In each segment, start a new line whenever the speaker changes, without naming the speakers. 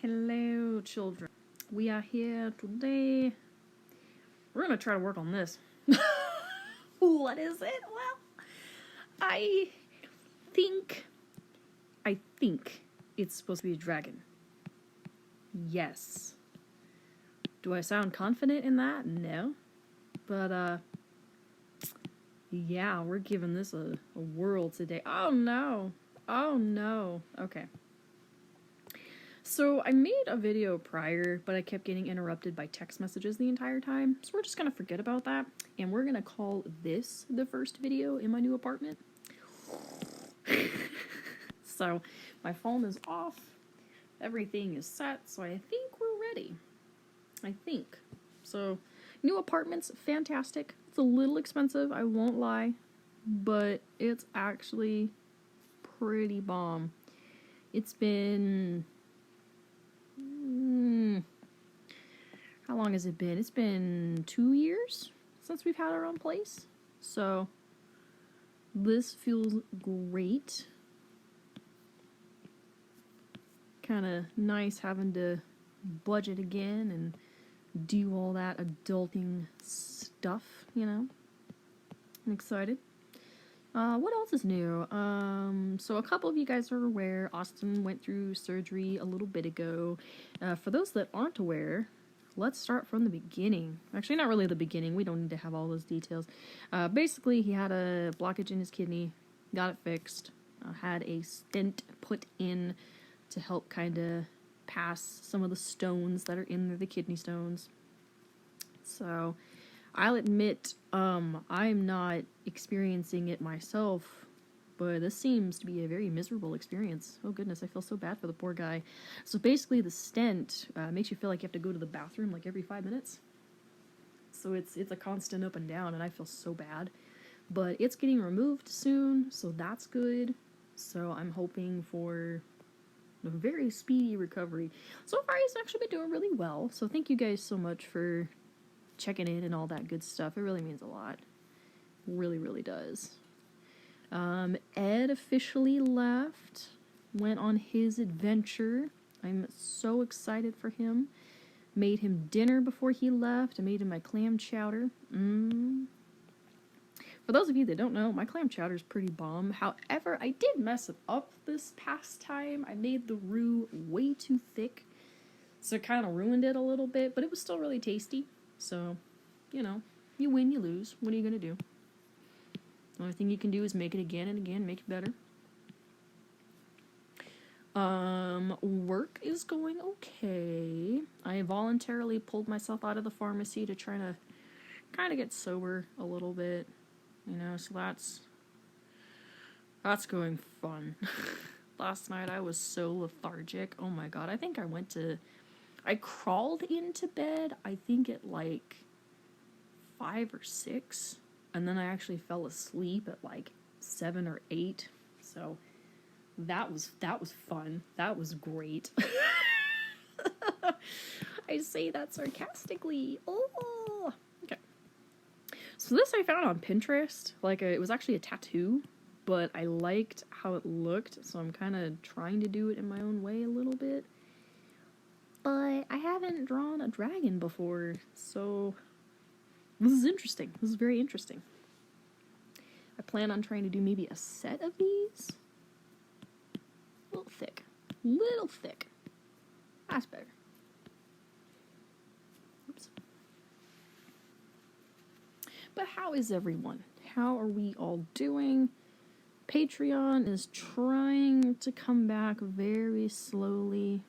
Hello, children. We are here today. We're gonna try to work on this. What is it? Well, I think it's supposed to be a dragon. Yes. Do I sound confident in that? No. But, yeah, we're giving this a whirl today. Oh no. Okay. So I made a video prior, but I kept getting interrupted by text messages the entire time. So we're just going to forget about that. And we're going to call this the first video in my new apartment. So my phone is off. Everything is set. So I think we're ready. I think. So new apartment's fantastic. It's a little expensive, I won't lie. But it's actually pretty bomb. It's been... how long has it been? It's been 2 years since we've had our own place. So this feels great. Kind of nice having to budget again and do all that adulting stuff, you know. I'm excited. What else is new? So a couple of you guys are aware, Austin went through surgery a little bit ago. For those that aren't aware, let's start from the beginning. Actually, not really the beginning. We don't need to have all those details. Basically, he had a blockage in his kidney, got it fixed, had a stent put in to help kind of pass some of the stones that are in there, the kidney stones. So I'll admit, I'm not experiencing it myself, but this seems to be a very miserable experience. Oh goodness, I feel so bad for the poor guy. So basically the stent makes you feel like you have to go to the bathroom like every 5 minutes. So it's a constant up and down, and I feel so bad. But it's getting removed soon, so that's good. So I'm hoping for a very speedy recovery. So far he's actually been doing really well, so thank you guys so much for checking in and all that good stuff. It really means a lot. Really, really does. Ed officially left. Went on his adventure. I'm so excited for him. Made him dinner before he left. I made him my clam chowder. For those of you that don't know, my clam chowder is pretty bomb. However, I did mess it up this past time. I made the roux way too thick, so it kind of ruined it a little bit, but it was still really tasty. So, you know, you win, you lose. What are you going to do? The only thing you can do is make it again and again, make it better. Work is going okay. I voluntarily pulled myself out of the pharmacy to try to kind of get sober a little bit. You know, so that's going fun. Last night I was so lethargic. Oh my god, I think I crawled into bed, I think at like 5 or 6, and then I actually fell asleep at like 7 or 8. So that was fun. That was great. I say that sarcastically. Oh, okay. So this I found on Pinterest. Like it was actually a tattoo, but I liked how it looked, so I'm kind of trying to do it in my own way a little bit. But I haven't drawn a dragon before, so this is interesting. This is very interesting. I plan on trying to do maybe a set of these. A little thick. Little thick. That's better. Oops. But how is everyone? How are we all doing? Patreon is trying to come back very slowly.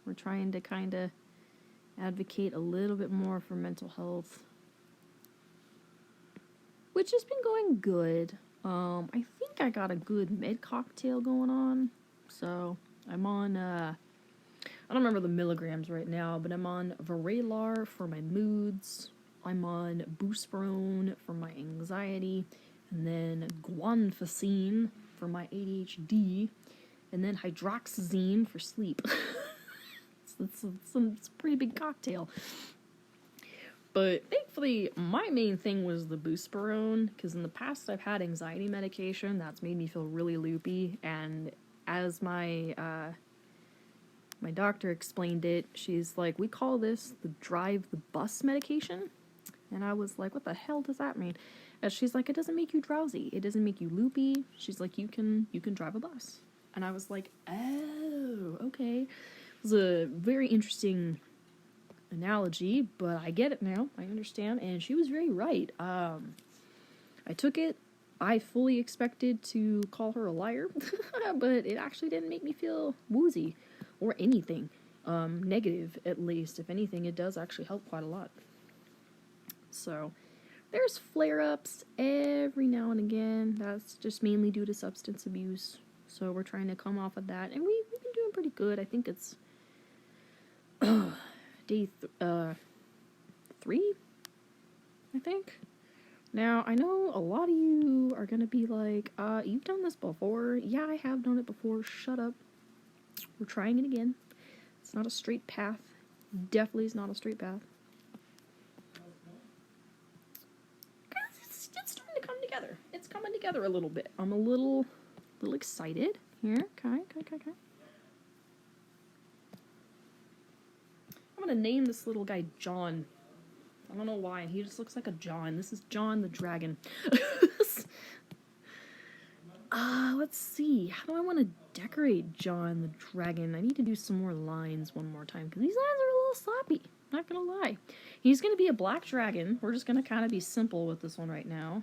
We're trying to kind of advocate a little bit more for mental health, which has been going good. I think I got a good med cocktail going on. So I'm on, I don't remember the milligrams right now, but I'm on Vraylar for my moods. I'm on Buspirone for my anxiety, and then Guanfacine for my ADHD, and then Hydroxyzine for sleep. It's a pretty big cocktail. But thankfully, my main thing was the Buspirone, because in the past I've had anxiety medication that's made me feel really loopy, and as my My doctor explained it. She's like, we call this the drive the bus medication. And I was like, what the hell does that mean? And she's like, it doesn't make you drowsy. It doesn't make you loopy. She's like, you can drive a bus. And I was like, oh, okay. It was a very interesting analogy, but I get it now. I understand. And she was very right. I took it. I fully expected to call her a liar, but it actually didn't make me feel woozy or anything. Negative, at least. If anything, it does actually help quite a lot. So, there's flare-ups every now and again. That's just mainly due to substance abuse. So we're trying to come off of that. And we've been doing pretty good. I think it's day 3, I think. Now, I know a lot of you are going to be like, you've done this before. Yeah, I have done it before. Shut up. We're trying it again. It's not a straight path. Definitely is not a straight path. It's starting to come together. It's coming together a little bit. I'm a little excited here. Okay. I'm gonna name this little guy John. I don't know why. He just looks like a John. This is John the Dragon. Let's see. How do I want to decorate John the Dragon? I need to do some more lines one more time, because these lines are a little sloppy. Not gonna lie. He's gonna be a black dragon. We're just gonna kind of be simple with this one right now.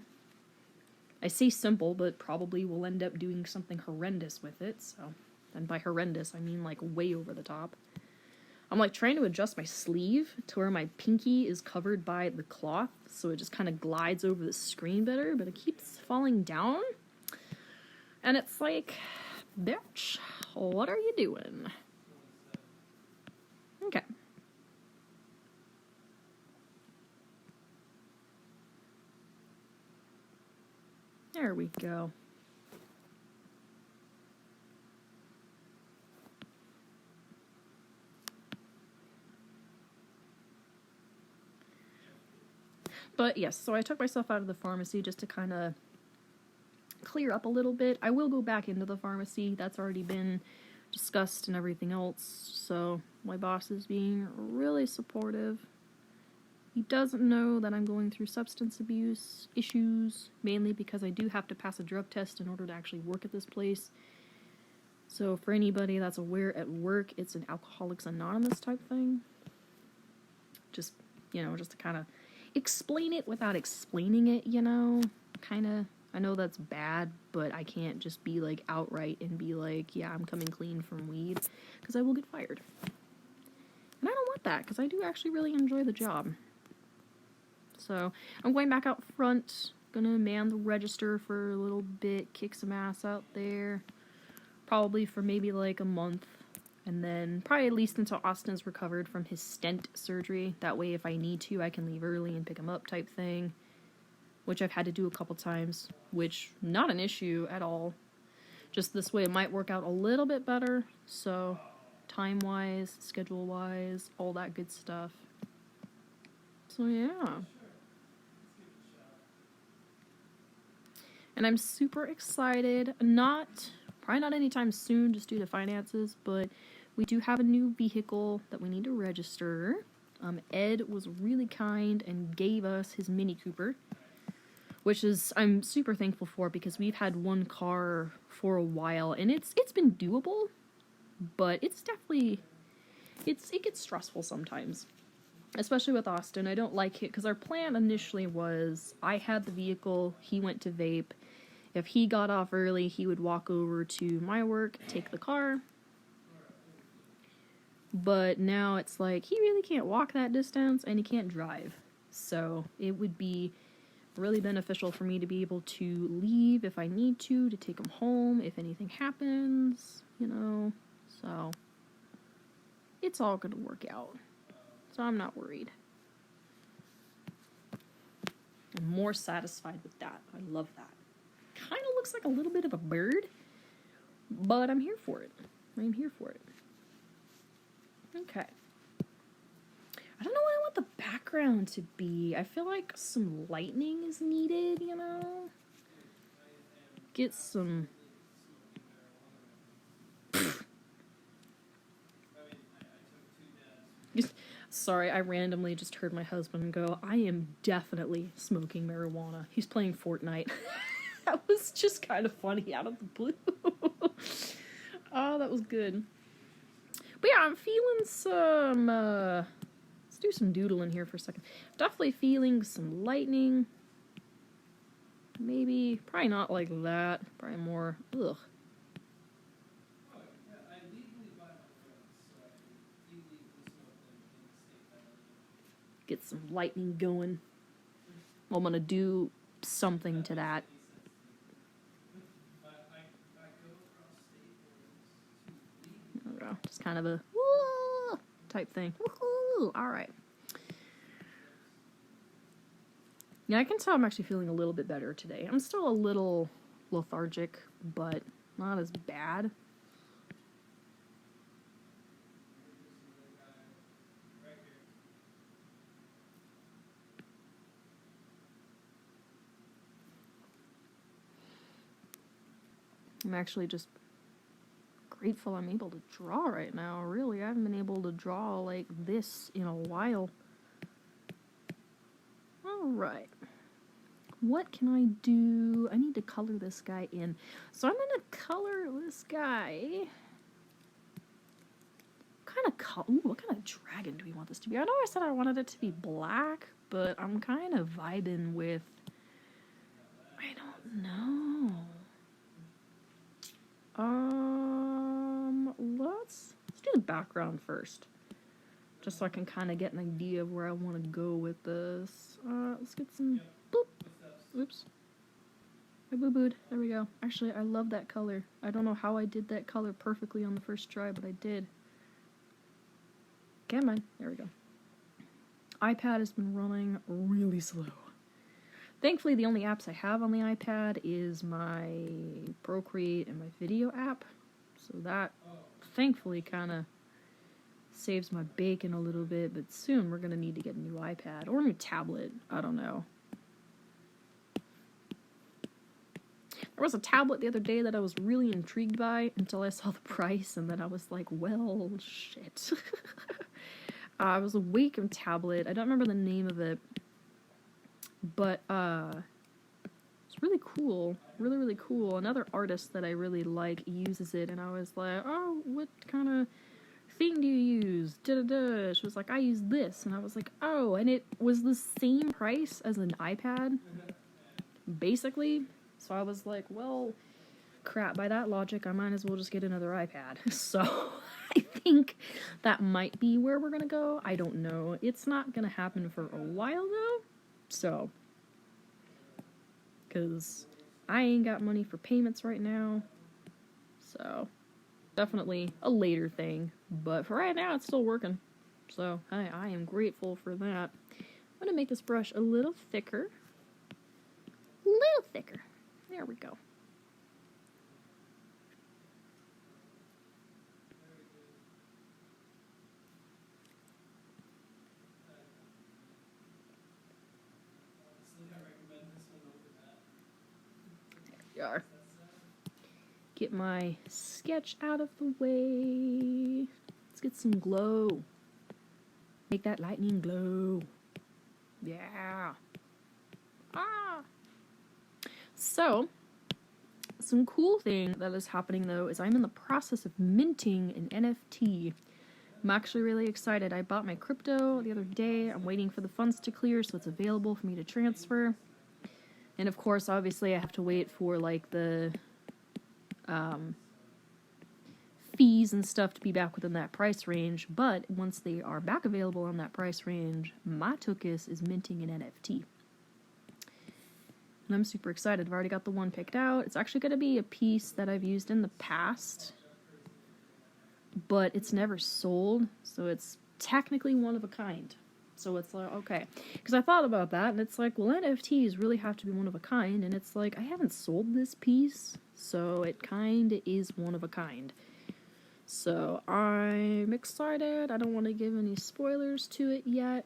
I say simple, but probably we'll end up doing something horrendous with it, so... And by horrendous, I mean, like, way over the top. I'm, like, trying to adjust my sleeve to where my pinky is covered by the cloth, so it just kind of glides over the screen better, but it keeps falling down. And it's like, bitch, what are you doing? Okay. There we go. But yes, so I took myself out of the pharmacy just to kind of clear up a little bit. I will go back into the pharmacy. That's already been discussed and everything else. So my boss is being really supportive. He doesn't know that I'm going through substance abuse issues, mainly because I do have to pass a drug test in order to actually work at this place. So for anybody that's aware at work, it's an Alcoholics Anonymous type thing. Just, just to kind of explain it without explaining it, kind of. I know that's bad, but I can't just be like outright and be like, yeah, I'm coming clean from weed, because I will get fired. And I don't want that, because I do actually really enjoy the job. So I'm going back out front, gonna man the register for a little bit, kick some ass out there, probably for maybe like a month. And then probably at least until Austin's recovered from his stent surgery. That way if I need to, I can leave early and pick him up type thing. Which I've had to do a couple times. Which, not an issue at all. Just this way it might work out a little bit better. So, time-wise, schedule-wise, all that good stuff. So yeah. And I'm super excited. Probably not anytime soon just due to finances, but we do have a new vehicle that we need to register. Ed was really kind and gave us his Mini Cooper, which is I'm super thankful for, because we've had one car for a while and it's been doable, but it's definitely it gets stressful sometimes, especially with Austin. I don't like it because our plan initially was I had the vehicle, he went to vape. If he got off early, he would walk over to my work, take the car. But now it's like, he really can't walk that distance, and he can't drive. So it would be really beneficial for me to be able to leave if I need to take him home if anything happens, So it's all going to work out. So I'm not worried. I'm more satisfied with that. I love that. Kind of looks like a little bit of a bird, but I'm here for it. I'm here for it. Okay. I don't know what I want the background to be. I feel like some lightning is needed, Get some... Sorry, I randomly just heard my husband go, I am definitely smoking marijuana. He's playing Fortnite. That was just kind of funny out of the blue. Oh, that was good. But yeah, I'm feeling some, let's do some doodling here for a second. Definitely feeling some lightning. Maybe, probably not like that. Probably more, ugh. Get some lightning going. Well, I'm gonna do something to that. There we go. Just kind of a woo type thing. Woohoo! Alright. Yeah, I can tell I'm actually feeling a little bit better today. I'm still a little lethargic, but not as bad. I'm actually just grateful I'm able to draw right now. Really, I haven't been able to draw like this in a while. Alright. What can I do? I need to color this guy in. So I'm gonna color this guy. What kind of dragon do we want this to be? I know I said I wanted it to be black, but I'm kind of vibing with... I don't know. Let's do the background first. Just so I can kind of get an idea of where I want to go with this. Let's get some... Boop! Oops. I boo-booed. There we go. Actually, I love that color. I don't know how I did that color perfectly on the first try, but I did. Come on. There we go. iPad has been running really slow. Thankfully, the only apps I have on the iPad is my Procreate and my video app. So that, thankfully, kind of saves my bacon a little bit. But soon, we're going to need to get a new iPad or a new tablet. I don't know. There was a tablet the other day that I was really intrigued by until I saw the price, and then I was like, well, shit. It was a Wacom tablet. I don't remember the name of it. But, it's really cool. Really, really cool. Another artist that I really like uses it, and I was like, oh, what kind of thing do you use? Da-da-da. She was like, I use this. And I was like, oh, and it was the same price as an iPad, basically. So I was like, well, crap, by that logic, I might as well just get another iPad. So I think that might be where we're gonna go. I don't know. It's not gonna happen for a while, though. So, because I ain't got money for payments right now. So, definitely a later thing. But for right now, it's still working. So, I am grateful for that. I'm gonna make this brush a little thicker. Little thicker. There we go. There we are. Get my sketch out of the way. Let's get some glow. Make that lightning glow. Yeah. Ah! So, some cool thing that is happening though is I'm in the process of minting an NFT. I'm actually really excited. I bought my crypto the other day. I'm waiting for the funds to clear so it's available for me to transfer. And of course, obviously, I have to wait for like the fees and stuff to be back within that price range. But once they are back available on that price range, Matokus is minting an NFT. And I'm super excited. I've already got the one picked out. It's actually going to be a piece that I've used in the past, but it's never sold, so it's technically one of a kind. So it's like, okay. Because I thought about that, and it's like, well, NFTs really have to be one of a kind, and it's like, I haven't sold this piece, so it kind of is one of a kind. So I'm excited. I don't want to give any spoilers to it yet.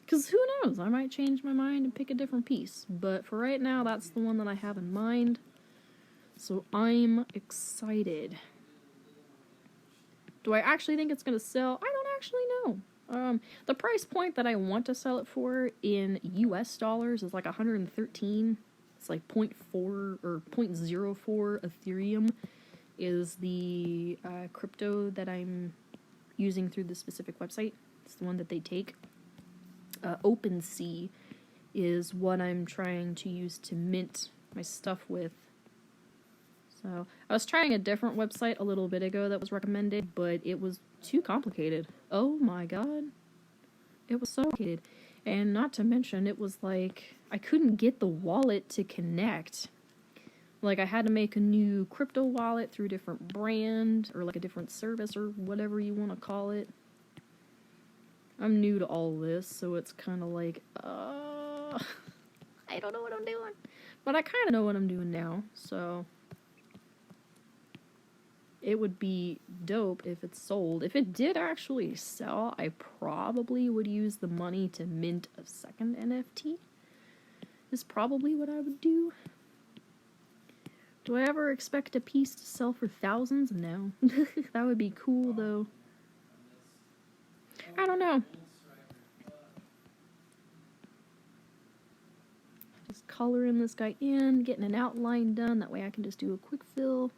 Because who knows, I might change my mind and pick a different piece. But for right now, that's the one that I have in mind. So I'm excited. Do I actually think it's going to sell? I don't actually know. The price point that I want to sell it for in US dollars is like 113. It's like zero point 0.4 or 0.04 Ethereum is the crypto that I'm using through the specific website. It's the one that they take. OpenSea is what I'm trying to use to mint my stuff with. So I was trying a different website a little bit ago that was recommended, but it was too complicated. Oh my god. It was so complicated. And not to mention, it was like, I couldn't get the wallet to connect. Like, I had to make a new crypto wallet through a different brand, or like a different service, or whatever you want to call it. I'm new to all this, so it's kind of like, I don't know what I'm doing. But I kind of know what I'm doing now, so it would be dope if it sold. If it did actually sell, I probably would use the money to mint a second NFT. Is probably what I would do. Do I ever expect a piece to sell for thousands? No. That would be cool, though. I don't know. Just coloring this guy in, getting an outline done. That way I can just do a quick fill.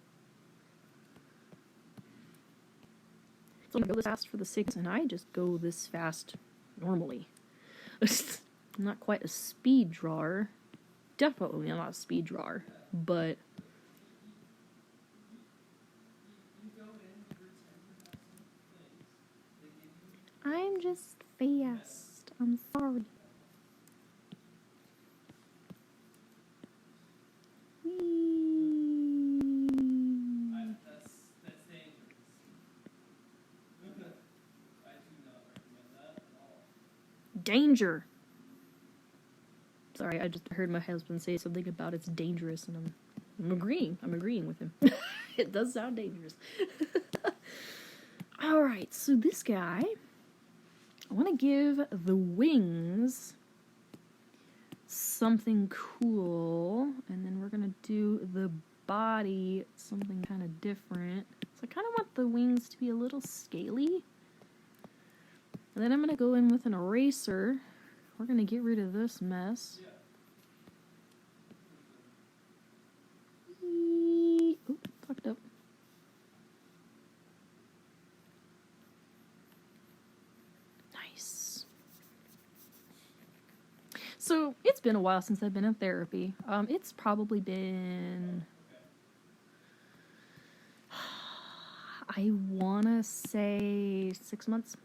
So I'm gonna go this fast for the 6, and I just go this fast normally. I'm not quite a speed drawer. Definitely not a speed drawer, but I'm just fast. I'm sorry.
That's dangerous. I do not recommend that at all.
Danger. Sorry, I just heard my husband say something about it's dangerous, and I'm agreeing. I'm agreeing with him. It does sound dangerous. Alright, so this guy, I want to give the wings something cool, and then we're going to do the body something kind of different. So I kind of want the wings to be a little scaly. And then I'm going to go in with an eraser. We're going to get rid of this mess. Oop, fucked up. Nice. So, it's been a while since I've been in therapy. It's probably been... I want to say 6 months.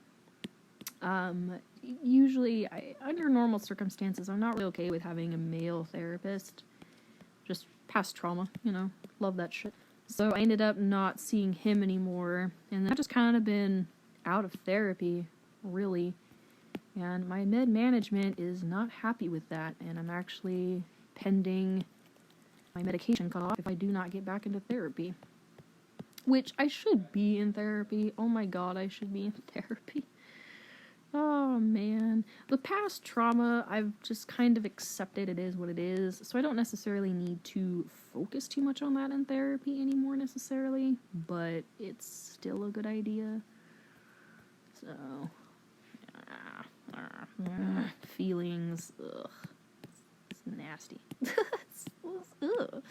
Usually, under normal circumstances, I'm not really okay with having a male therapist. Just past trauma, you know, love that shit. So I ended up not seeing him anymore, and I've just kind of been out of therapy, really. And my med management is not happy with that, and I'm actually pending my medication cut off if I do not get back into therapy. Which I should be in therapy. Oh my god, I should be in therapy. Oh man. The past trauma, I've just kind of accepted it is what it is, so I don't necessarily need to focus too much on that in therapy anymore necessarily, but it's still a good idea. So, feelings, ugh. It's nasty. Ugh.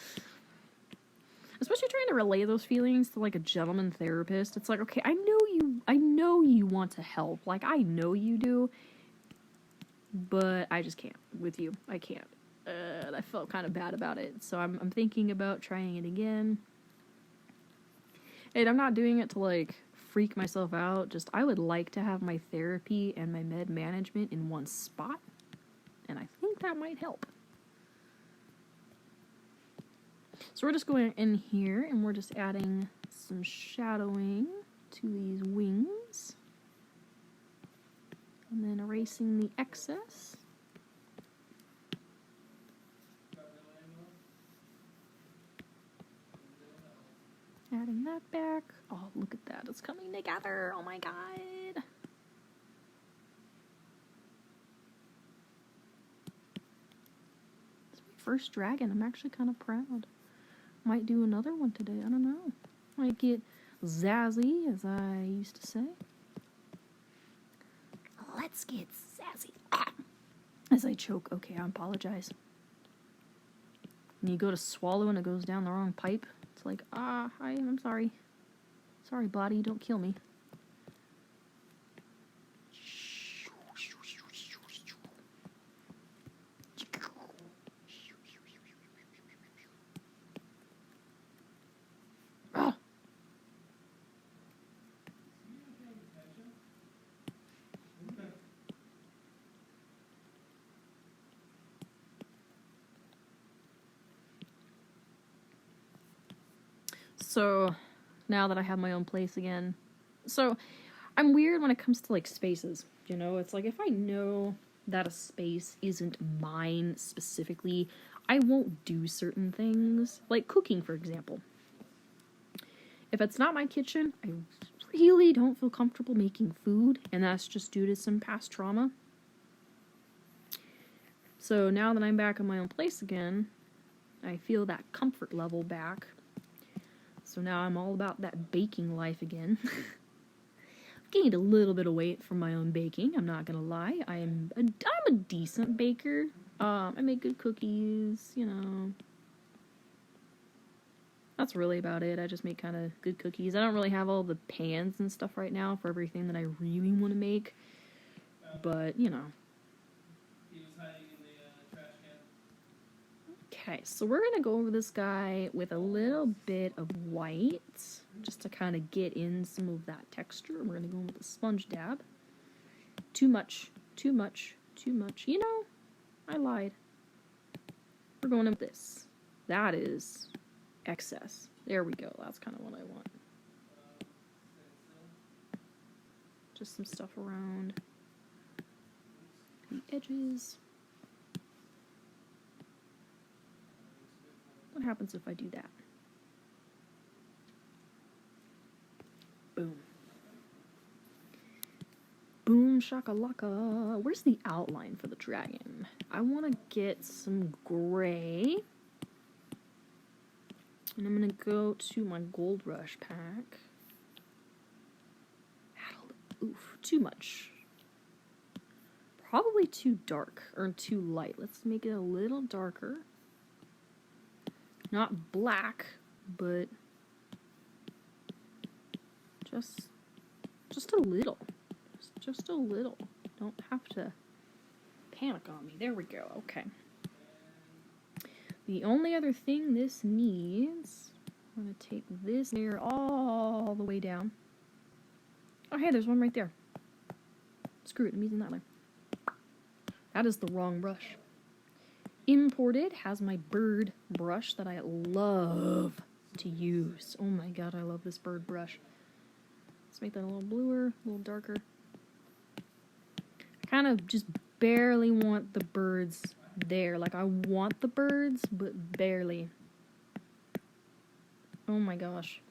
Especially trying to relay those feelings to like a gentleman therapist. It's like, okay, I know you want to help. Like, I know you do. But I just can't with you. I can't. And I felt kind of bad about it. So I'm thinking about trying it again. And I'm not doing it to like freak myself out. Just I would like to have my therapy and my med management in one spot. And I think that might help. So we're just going in here and we're just adding some shadowing to these wings. And then erasing the excess. Adding that back. Oh, look at that. It's coming together. Oh my god. It's my first dragon. I'm actually kind of proud. Might do another one today. I don't know. Might get zazzy, as I used to say. skits, sassy. As I choke. Okay, I apologize. When you go to swallow and it goes down the wrong pipe, it's like, I'm sorry. Sorry, body, don't kill me. Ah. So, now that I have my own place again, so I'm weird when it comes to like spaces. You know, it's like if I know that a space isn't mine specifically, I won't do certain things, like cooking, for example. If it's not my kitchen, I really don't feel comfortable making food, and that's just due to some past trauma. So now that I'm back in my own place again, I feel that comfort level back. So now I'm all about that baking life again. Gained a little bit of weight from my own baking, I'm not gonna lie. I'm a decent baker. I make good cookies, you know. That's really about it. I just make kind of good cookies. I don't really have all the pans and stuff right now for everything that I really want to make. But, you know.
He was hiding in the trash can.
Okay, so we're going to go over this guy with a little bit of white. Just to kind of get in some of that texture. We're going to go in with a sponge dab. Too much. Too much. Too much. You know, I lied. We're going in with this. That is excess. There we go. That's kind of what I want. Just some stuff around the edges. What happens if I do that? Boom. Boom shakalaka. Where's the outline for the dragon? I want to get some gray. And I'm going to go to my Gold Rush pack. Oof, too much. Probably too dark, or too light. Let's make it a little darker. Not black, but just a little. Just a little. Don't have to panic on me. There we go. Okay. The only other thing this needs, I'm going to take this layer all the way down. Oh, hey, there's one right there. Screw it, I'm using that layer. That is the wrong brush. Imported has my bird brush that I love to use. Oh my god, I love this bird brush. Let's make that a little bluer, a little darker. I kind of just barely want the birds there. Like, I want the birds, but barely. Oh my gosh.